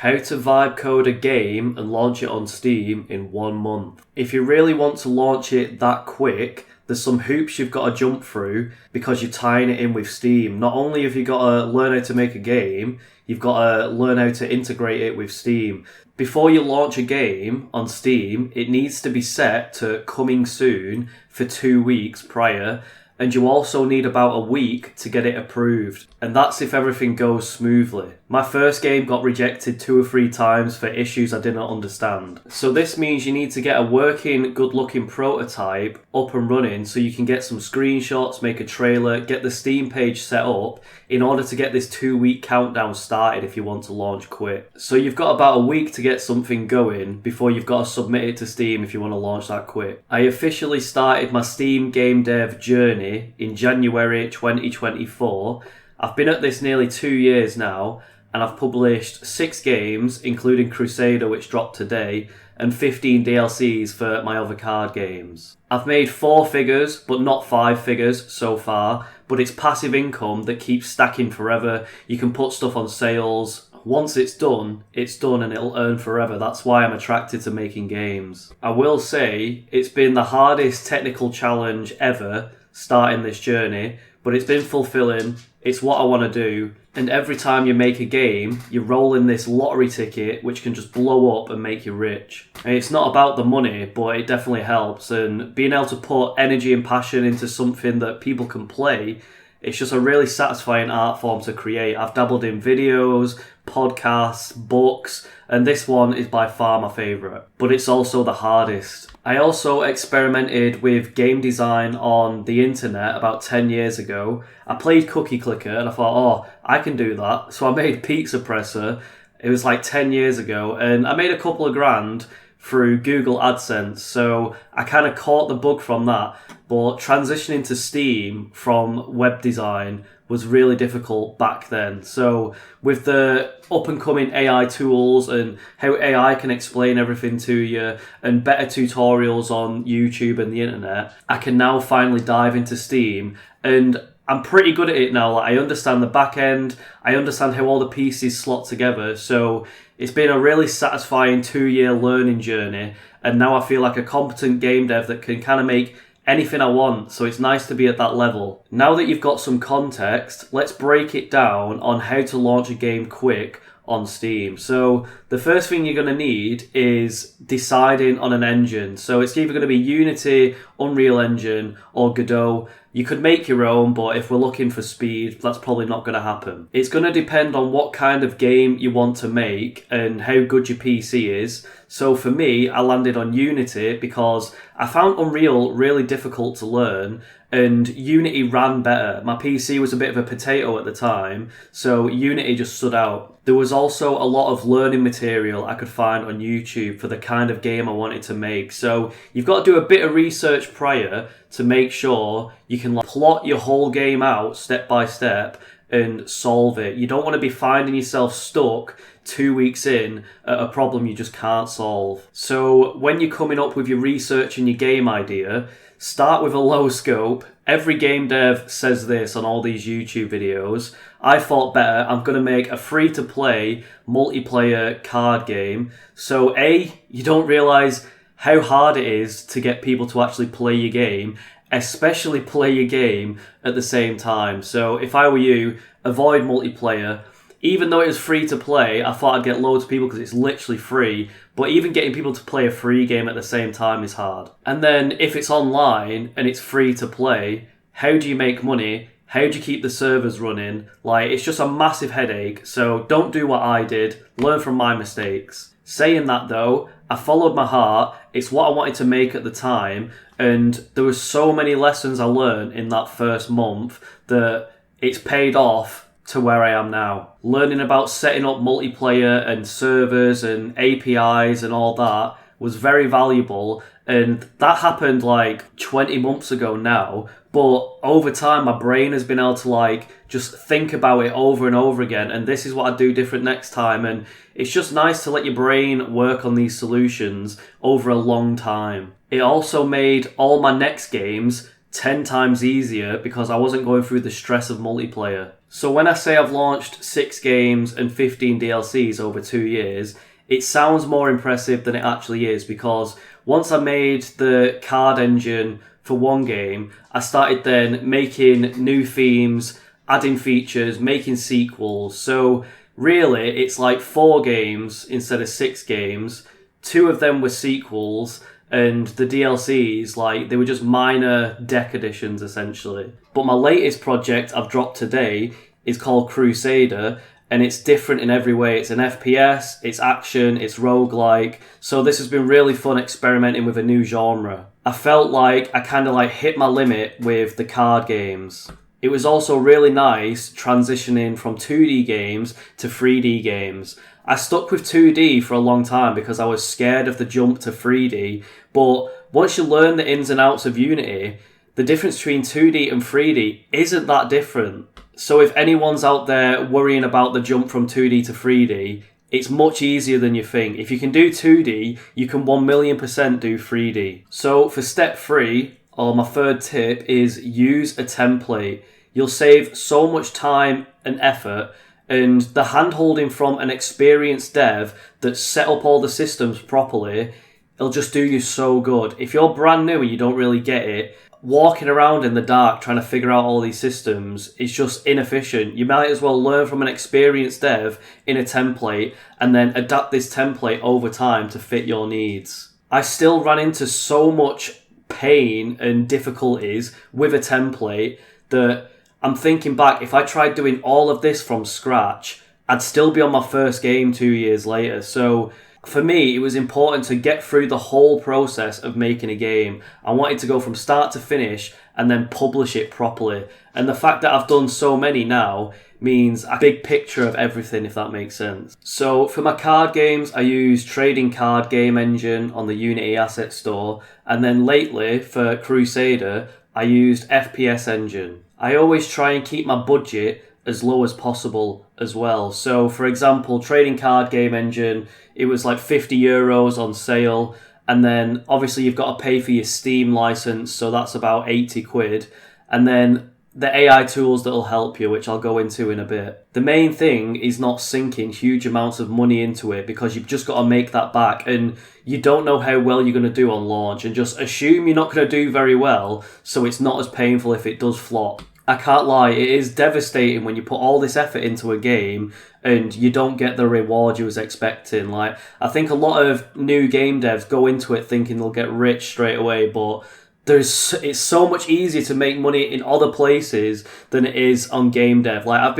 How to vibe code a game and launch it on Steam in 1 month. If you really want to launch it that quick, there's some hoops you've got to jump through because you're tying it in with Steam. Not only have you got to learn how to make a game, you've got to learn how to integrate it with Steam. Before you launch a game on Steam, it needs to be set to coming soon for 2 weeks prior, and you also need about a week to get it approved. And that's if everything goes smoothly. My first game got rejected 2 or 3 times for issues I didn't understand. So this means you need to get a working, good-looking prototype up and running so you can get some screenshots, make a trailer, get the Steam page set up in order to get this 2-week countdown started if you want to launch quick. So you've got about a week to get something going before you've got to submit it to Steam if you want to launch that quick. I officially started my Steam game dev journey in January 2024. I've been at this nearly 2 years now, and I've published 6 games, including Crusader, which dropped today, and 15 DLCs for my other card games. I've made 4 figures, but not 5 figures so far, but it's passive income that keeps stacking forever. You can put stuff on sales. Once it's done and it'll earn forever. That's why I'm attracted to making games. I will say, it's been the hardest technical challenge ever starting this journey, but it's been fulfilling. It's what I want to do. And every time you make a game, you roll in this lottery ticket which can just blow up and make you rich. And it's not about the money, but it definitely helps. And being able to put energy and passion into something that people can play, it's just a really satisfying art form to create. I've dabbled in videos, podcasts, books, and this one is by far my favourite. But it's also the hardest. I also experimented with game design on the internet about 10 years ago. I played Cookie Clicker and I thought, I can do that. So I made Pizza Presser. It was like 10 years ago, and I made a couple of grand through Google AdSense. So I kind of caught the bug from that. But transitioning to Steam from web design was really difficult back then. So with the up and coming AI tools and how AI can explain everything to you and better tutorials on YouTube and the internet, I can now finally dive into Steam, and I'm pretty good at it now. Like, I understand the back end, I understand how all the pieces slot together. So it's been a really satisfying 2-year learning journey, and now I feel like a competent game dev that can kind of make anything I want, so it's nice to be at that level. Now that you've got some context, let's break it down on how to launch a game quick on Steam. So the first thing you're going to need is deciding on an engine. So it's either going to be Unity, Unreal Engine, or Godot. You could make your own, but if we're looking for speed, that's probably not going to happen. It's going to depend on what kind of game you want to make and how good your PC is. So for me, I landed on Unity because I found Unreal really difficult to learn, and Unity ran better. My PC was a bit of a potato at the time, so Unity just stood out. There was also a lot of learning material I could find on YouTube for the kind of game I wanted to make. So you've got to do a bit of research prior to make sure you can plot your whole game out step by step and solve it. You don't want to be finding yourself stuck 2 weeks in at a problem you just can't solve. So when you're coming up with your research and your game idea, start with a low scope. Every game dev says this on all these YouTube videos. I thought better, I'm going to make a free-to-play multiplayer card game. So you don't realise how hard it is to get people to actually play your game, especially play your game at the same time. So if I were you, avoid multiplayer. Even though it was free to play, I thought I'd get loads of people because it's literally free. But even getting people to play a free game at the same time is hard. And then if it's online and it's free to play, how do you make money? How do you keep the servers running? Like, it's just a massive headache. So don't do what I did. Learn from my mistakes. Saying that though, I followed my heart. It's what I wanted to make at the time. And there was so many lessons I learned in that first month that it's paid off to where I am now. Learning about setting up multiplayer and servers and APIs and all that was very valuable, and that happened like 20 months ago now, but over time my brain has been able to just think about it over and over again, and this is what I do different next time, and it's just nice to let your brain work on these solutions over a long time. It also made all my next games 10 times easier because I wasn't going through the stress of multiplayer. So when I say I've launched 6 games and 15 DLCs over 2 years, it sounds more impressive than it actually is, because once I made the card engine for one game, I started then making new themes, adding features, making sequels. So really, it's like 4 games instead of 6 games. 2 of them were sequels, and the DLCs, like, they were just minor deck additions, essentially. But my latest project I've dropped today is called Crusader, and it's different in every way. It's an FPS, it's action, it's roguelike. So this has been really fun experimenting with a new genre. I felt like I kind of like hit my limit with the card games. It was also really nice transitioning from 2D games to 3D games. I stuck with 2D for a long time because I was scared of the jump to 3D, but once you learn the ins and outs of Unity, the difference between 2D and 3D isn't that different. So if anyone's out there worrying about the jump from 2D to 3D, it's much easier than you think. If you can do 2D, you can 1,000,000% do 3D. So for step 3, or my third tip, is use a template. You'll save so much time and effort, and the hand-holding from an experienced dev that's set up all the systems properly, it'll just do you so good. If you're brand new and you don't really get it, walking around in the dark trying to figure out all these systems is just inefficient. You might as well learn from an experienced dev in a template and then adapt this template over time to fit your needs. I still ran into so much pain and difficulties with a template that I'm thinking back, if I tried doing all of this from scratch, I'd still be on my first game 2 years later. So for me, it was important to get through the whole process of making a game. I wanted to go from start to finish and then publish it properly. And the fact that I've done so many now means a big picture of everything, if that makes sense. So for my card games, I use Trading Card Game Engine on the Unity Asset Store. And then lately, for Crusader, I used FPSEngine. I always try and keep my budget as low as possible as well. So for example, Trading Card Game Engine, it was like €50 on sale, and then obviously you've got to pay for your Steam license, so that's about 80 quid, and then the AI tools that'll help you, which I'll go into in a bit. The main thing is not sinking huge amounts of money into it, because you've just got to make that back, and you don't know how well you're going to do on launch, and just assume you're not going to do very well, so it's not as painful if it does flop. I can't lie, it is devastating when you put all this effort into a game and you don't get the reward you was expecting. Like, I think a lot of new game devs go into it thinking they'll get rich straight away, but it's so much easier to make money in other places than it is on game dev. Like, I've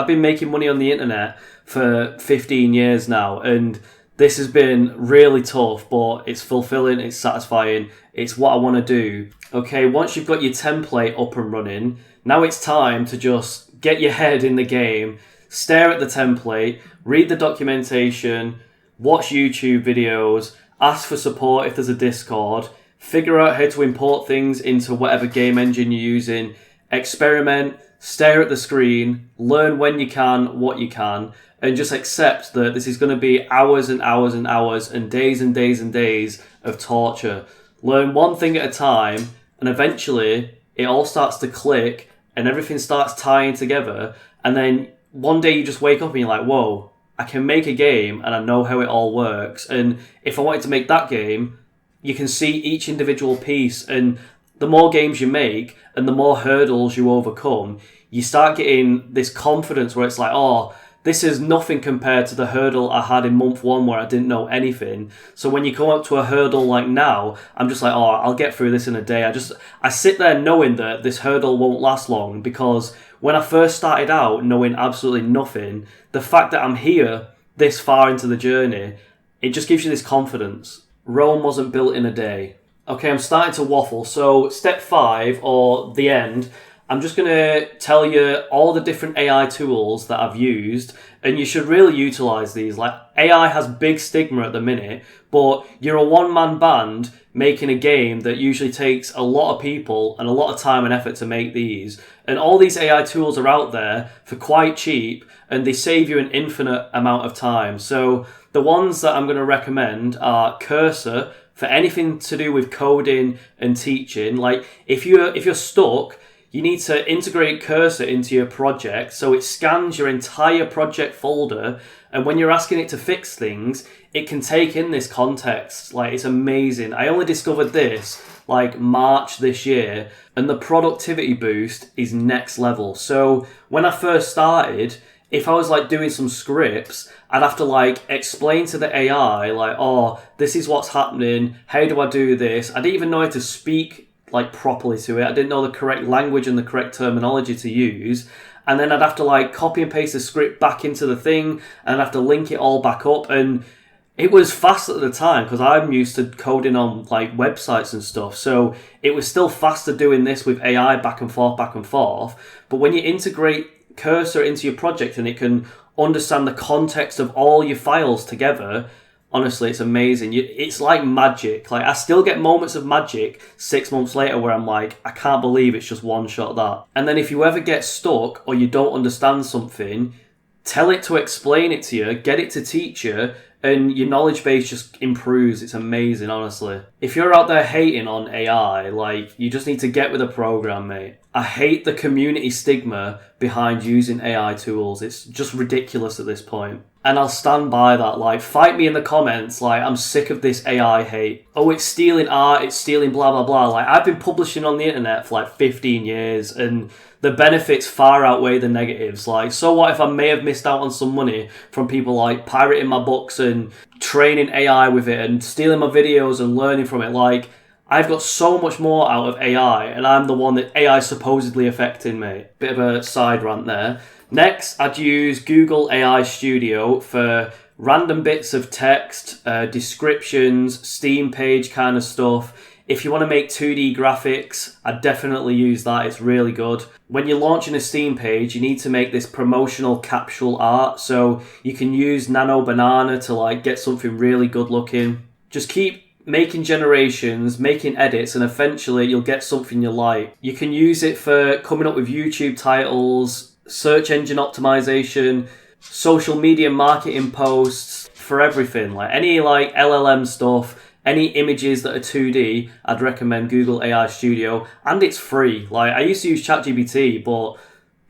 been making money on the internet for 15 years now, and this has been really tough, but it's fulfilling, it's satisfying, it's what I want to do. Okay, once you've got your template up and running, now it's time to just get your head in the game, stare at the template, read the documentation, watch YouTube videos, ask for support if there's a Discord, figure out how to import things into whatever game engine you're using, experiment, stare at the screen, learn when you can, what you can, and just accept that this is going to be hours and hours and hours and days and days and days of torture. Learn one thing at a time, and eventually it all starts to click and everything starts tying together, and then one day you just wake up and you're like, whoa, I can make a game and I know how it all works. And if I wanted to make that game, you can see each individual piece, and the more games you make and the more hurdles you overcome, you start getting this confidence where it's like, oh, this is nothing compared to the hurdle I had in month 1 where I didn't know anything. So when you come up to a hurdle like now, I'm just like, oh, I'll get through this in a day. I sit there knowing that this hurdle won't last long, because when I first started out knowing absolutely nothing, the fact that I'm here this far into the journey, it just gives you this confidence. Rome wasn't built in a day. Okay, I'm starting to waffle. So step 5, or the end, I'm just going to tell you all the different AI tools that I've used, and you should really utilize these. Like, AI has big stigma at the minute, but you're a one-man band making a game that usually takes a lot of people and a lot of time and effort to make these. And all these AI tools are out there for quite cheap, and they save you an infinite amount of time. So the ones that I'm going to recommend are Cursor for anything to do with coding and teaching. Like, if you're stuck, you need to integrate Cursor into your project so it scans your entire project folder, and when you're asking it to fix things, it can take in this context. Like, it's amazing. I only discovered this like March this year, and the productivity boost is next level. So when I first started, if I was like doing some scripts, I'd have to like explain to the AI like, oh, this is what's happening, how do I do this? I didn't even know how to speak like properly to it. I didn't know the correct language and the correct terminology to use. And then I'd have to like copy and paste the script back into the thing, and I'd have to link it all back up. And it was fast at the time because I'm used to coding on like websites and stuff. So it was still faster doing this with AI back and forth. But when you integrate Cursor into your project and it can understand the context of all your files together, honestly, it's amazing. It's like magic. Like, I still get moments of magic 6 months later where I'm like, I can't believe it's just one shot that. And then if you ever get stuck or you don't understand something, tell it to explain it to you, get it to teach you, and your knowledge base just improves. It's amazing, honestly. If you're out there hating on AI, like, you just need to get with the program, mate. I hate the community stigma behind using AI tools. It's just ridiculous at this point. And I'll stand by that. Like, fight me in the comments. Like, I'm sick of this AI hate. Oh, it's stealing art, it's stealing blah, blah, blah. Like, I've been publishing on the internet for like 15 years, and the benefits far outweigh the negatives. Like, so what if I may have missed out on some money from people like pirating my books and training AI with it and stealing my videos and learning from it? Like, I've got so much more out of AI, and I'm the one that AI is supposedly affecting, mate. Bit of a side rant there. Next, I'd use Google AI Studio for random bits of text, descriptions, Steam page kind of stuff. If you want to make 2D graphics, I'd definitely use that. It's really good. When you're launching a Steam page, you need to make this promotional capsule art. So you can use Nano Banana to like get something really good looking. Just keep making generations, making edits, and eventually you'll get something you like. You can use it for coming up with YouTube titles, search engine optimization, social media marketing posts, for everything. Like any like LLM stuff, any images that are 2D, I'd recommend Google AI Studio, and it's free. Like, I used to use ChatGPT, but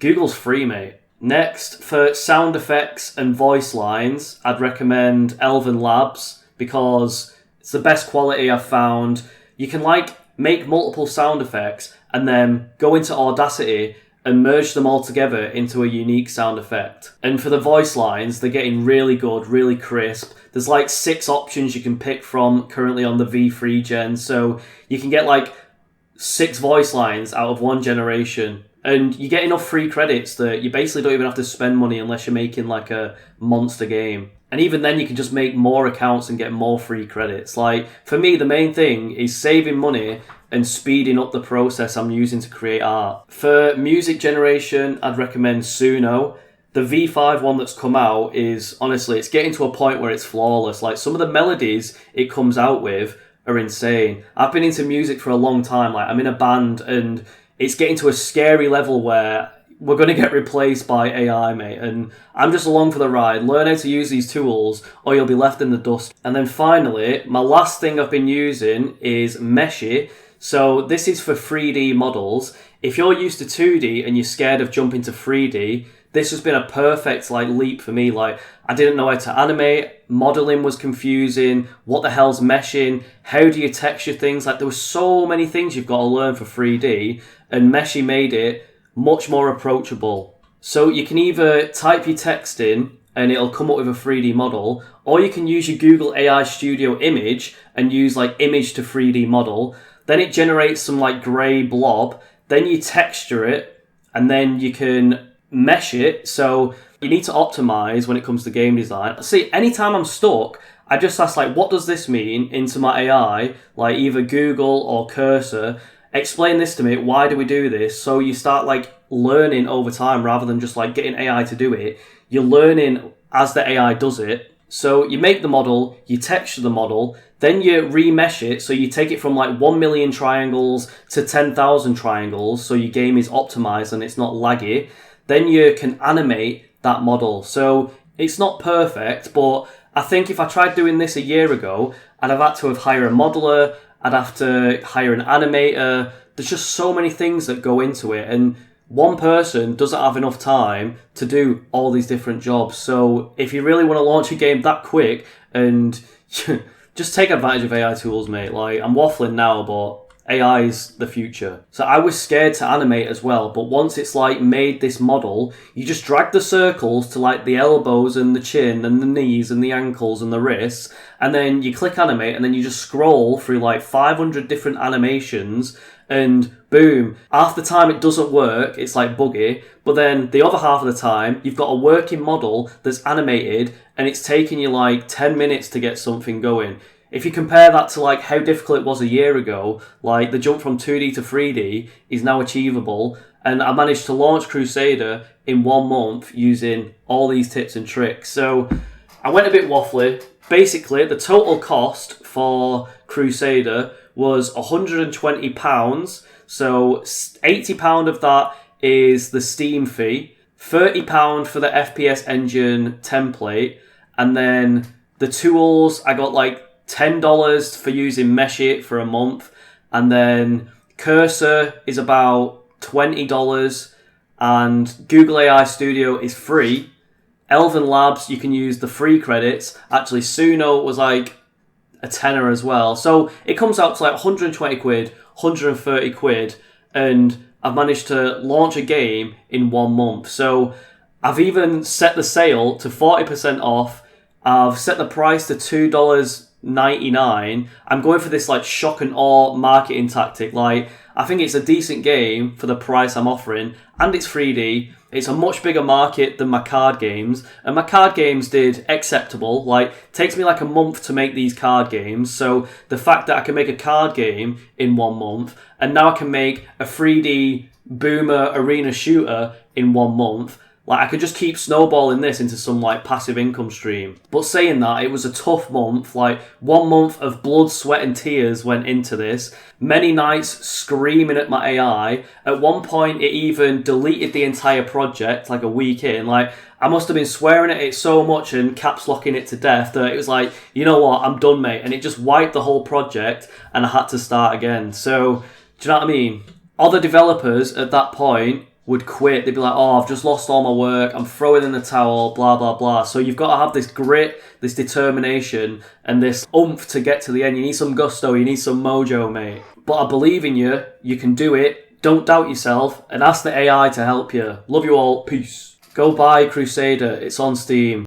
Google's free, mate. Next, for sound effects and voice lines, I'd recommend ElevenLabs because it's the best quality I've found. You can like make multiple sound effects and then go into Audacity and merge them all together into a unique sound effect. And for the voice lines, they're getting really good, really crisp. There's like 6 options you can pick from currently on the V3 gen, so you can get like 6 voice lines out of one generation. And you get enough free credits that you basically don't even have to spend money unless you're making like a monster game. And even then you can just make more accounts and get more free credits. Like, for me, the main thing is saving money and speeding up the process I'm using to create art. For music generation, I'd recommend Suno. The V5 one that's come out is, honestly, it's getting to a point where it's flawless. Like, some of the melodies it comes out with are insane. I've been into music for a long time. Like, I'm in a band and it's getting to a scary level where we're going to get replaced by AI, mate. And I'm just along for the ride. Learn how to use these tools or you'll be left in the dust. And then finally, my last thing I've been using is Meshy. So this is for 3D models. If you're used to 2D and you're scared of jumping to 3D, this has been a perfect like leap for me. Like, I didn't know how to animate. Modeling was confusing. What the hell's meshing? How do you texture things? Like, there were so many things you've got to learn for 3D, and Meshy made it much more approachable. So you can either type your text in and it'll come up with a 3D model, or you can use your Google AI Studio image and use like image to 3D model. Then it generates some like grey blob. Then you texture it, and then you can mesh it. So you need to optimize when it comes to game design. See, anytime I'm stuck, I just ask like, what does this mean into my AI, like either Google or Cursor. Explain this to me. Why do we do this? So you start like learning over time rather than just like getting AI to do it. You're learning as the AI does it. So you make the model, you texture the model, then you remesh it. So you take it from like 1 million triangles to 10,000 triangles. So your game is optimized and it's not laggy. Then you can animate that model. So it's not perfect, but I think if I tried doing this a year ago, I'd have had to have hired a modeler, I'd have to hire an animator. there's just so many things that go into it, and one person doesn't have enough time to do all these different jobs. So if you really want to launch a game that quick, and just take advantage of AI tools, mate. Like, I'm waffling now, but AI is the future. So I was scared to animate as well, but once it's like made this model, you just drag the circles to like the elbows and the chin and the knees and the ankles and the wrists, and then you click animate, and then you just scroll through like 500 different animations, and boom, half the time it doesn't work, it's like buggy, but then the other half of the time you've got a working model that's animated and it's taking you like 10 minutes to get something going. If you compare that to like how difficult it was a year ago, like the jump from 2D to 3D is now achievable, and I managed to launch Crusader in 1 month using all these tips and tricks. So I went a bit waffly. Basically, the total cost for Crusader was £120. So £80 of that is the Steam fee, £30 for the FPSEngine template, and then the tools, I got like $10 for using MeshyAI for a month, and then Cursor is about $20, and Google AI Studio is free. ElevenLabs, you can use the free credits. Actually, Suno was like a tenner as well. So it comes out to like 120 quid, 130 quid, and I've managed to launch a game in 1 month. So I've even set the sale to 40% off. I've set the price to $2.99. I'm going for this like shock and awe marketing tactic. Like, I think it's a decent game for the price I'm offering, and it's 3D. It's a much bigger market than my card games, and my card games did acceptable. Like, it takes me like a month to make these card games, so the fact that I can make a card game in 1 month, and now I can make a 3D boomer arena shooter in 1 month, like, I could just keep snowballing this into some like passive income stream. But saying that, it was a tough month. Like, 1 month of blood, sweat and tears went into this. Many nights screaming at my AI. At one point, it even deleted the entire project like a week in. Like, I must have been swearing at it so much and caps locking it to death that it was like, you know what, I'm done, mate. And it just wiped the whole project, and I had to start again. So, do you know what I mean? Other developers at that point would quit. They'd be like, oh, I've just lost all my work, I'm throwing in the towel, blah, blah, blah. So you've got to have this grit, this determination, and this oomph to get to the end. You need some gusto, you need some mojo, mate. But I believe in you, you can do it, don't doubt yourself, and ask the AI to help you. Love you all, peace. Go buy Crusader, it's on Steam.